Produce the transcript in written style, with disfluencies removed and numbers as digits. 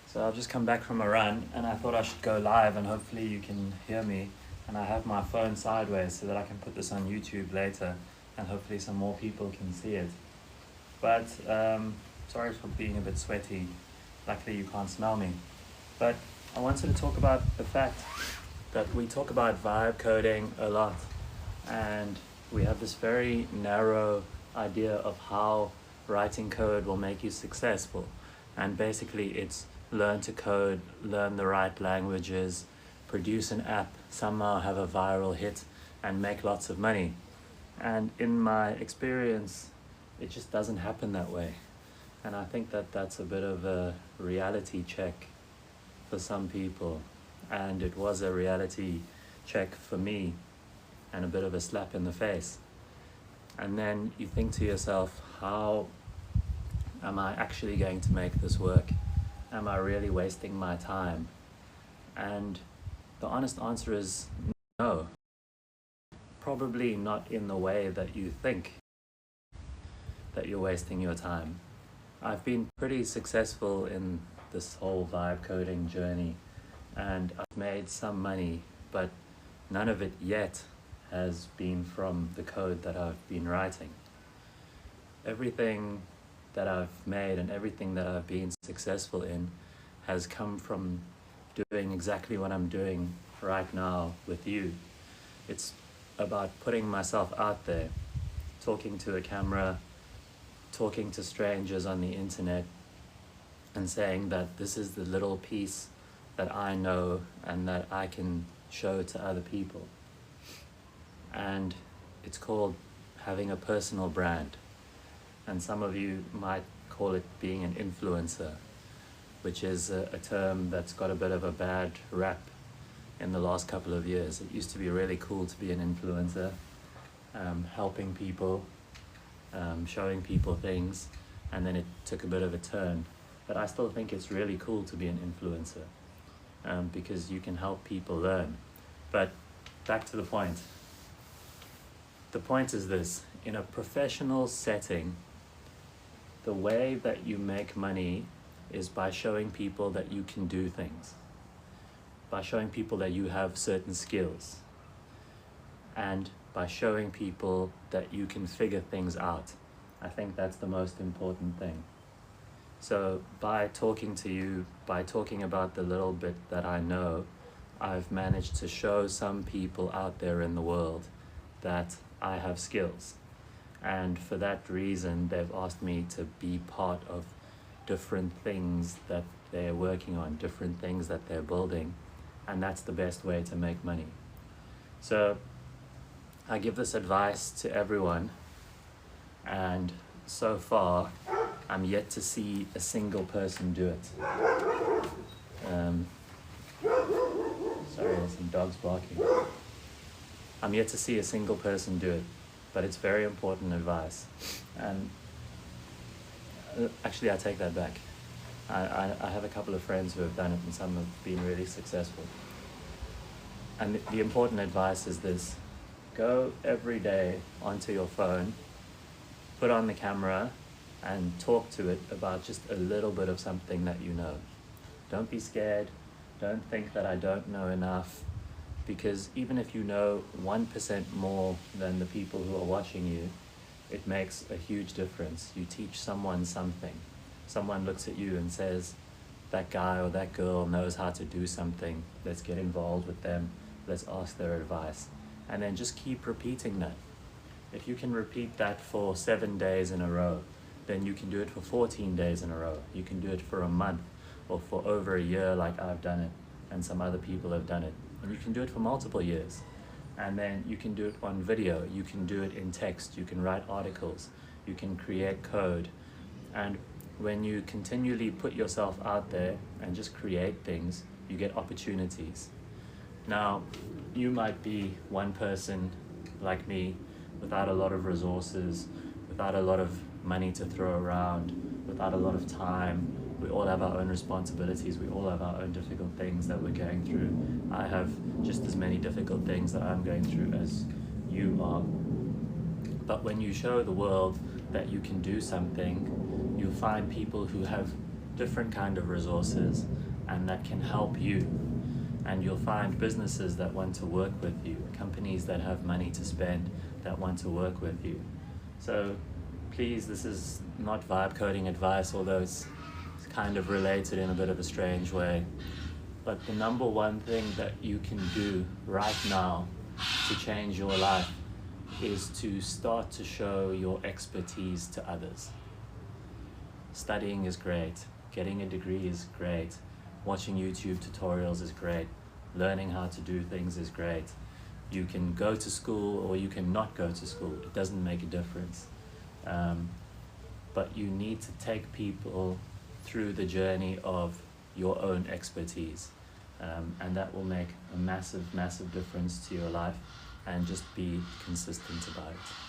So I've just come back from a run and I thought I should go live and hopefully you can hear me. And I have my phone sideways so that I can put this on YouTube later and hopefully some more people can see it. But sorry for being a bit sweaty. Luckily you can't smell me. But I wanted to talk about the fact that we talk about vibe coding a lot and we have this very narrow idea of how writing code will make you successful. And basically it's learn to code, learn the right languages, produce an app, somehow have a viral hit and make lots of money. And in my experience, it just doesn't happen that way. And I think that that's a bit of a reality check for some people. And it was a reality check for me and a bit of a slap in the face. And then you think to yourself, how am I actually going to make this work? Am I really wasting my time? And the honest answer is no. Probably not in the way that you think that you're wasting your time. I've been pretty successful in this whole vibe coding journey and I've made some money, but none of it yet has been from the code that I've been writing. Everything that I've made and everything that I've been successful in has come from doing exactly what I'm doing right now with you. It's about putting myself out there, talking to a camera, talking to strangers on the internet, and saying that this is the little piece that I know and that I can show to other people. And it's called having a personal brand. And some of you might call it being an influencer, which is a term that's got a bit of a bad rap in the last couple of years. It used to be really cool to be an influencer, helping people, showing people things, and then it took a bit of a turn. But I still think it's really cool to be an influencer because you can help people learn. But back to the point. The point is this: in a professional setting, the way that you make money is by showing people that you can do things, by showing people that you have certain skills, and by showing people that you can figure things out. I think that's the most important thing. So by talking to you, by talking about the little bit that I know, I've managed to show some people out there in the world that I have skills. And for that reason, they've asked me to be part of different things that they're working on, different things that they're building. And that's the best way to make money. So I give this advice to everyone. And so far, I'm yet to see a single person do it. Sorry, there's some dogs barking. I'm yet to see a single person do it. But it's very important advice. And actually, I take that back. I have a couple of friends who have done it and some have been really successful. And the important advice is this: go every day onto your phone, put on the camera and talk to it about just a little bit of something that you know. Don't be scared. Don't think that I don't know enough. Because even if you know 1% more than the people who are watching you, it makes a huge difference. You teach someone something. Someone looks at you and says, that guy or that girl knows how to do something. Let's get involved with them. Let's ask their advice. And then just keep repeating that. If you can repeat that for 7 days in a row, then you can do it for 14 days in a row. You can do it for a month or for over a year like I've done it and some other people have done it. And you can do it for multiple years. And then you can do it on video, you can do it in text, you can write articles, you can create code. And when you continually put yourself out there and just create things, you get opportunities. Now, you might be one person like me without a lot of resources, without a lot of money to throw around, without a lot of time. We all have our own responsibilities. We all have our own difficult things that we're going through. I have just as many difficult things that I'm going through as you are. But when you show the world that you can do something, you'll find people who have different kind of resources, and that can help you. And you'll find businesses that want to work with you, companies that have money to spend that want to work with you. So please, this is not vibe coding advice, although it's kind of related in a bit of a strange way. But the number one thing that you can do right now to change your life is to start to show your expertise to others. Studying is great, getting a degree is great, watching YouTube tutorials is great, learning how to do things is great. You can go to school or you can not go to school, it doesn't make a difference. But you need to take people through the journey of your own expertise. And that will make a massive, massive difference to your life, and just be consistent about it.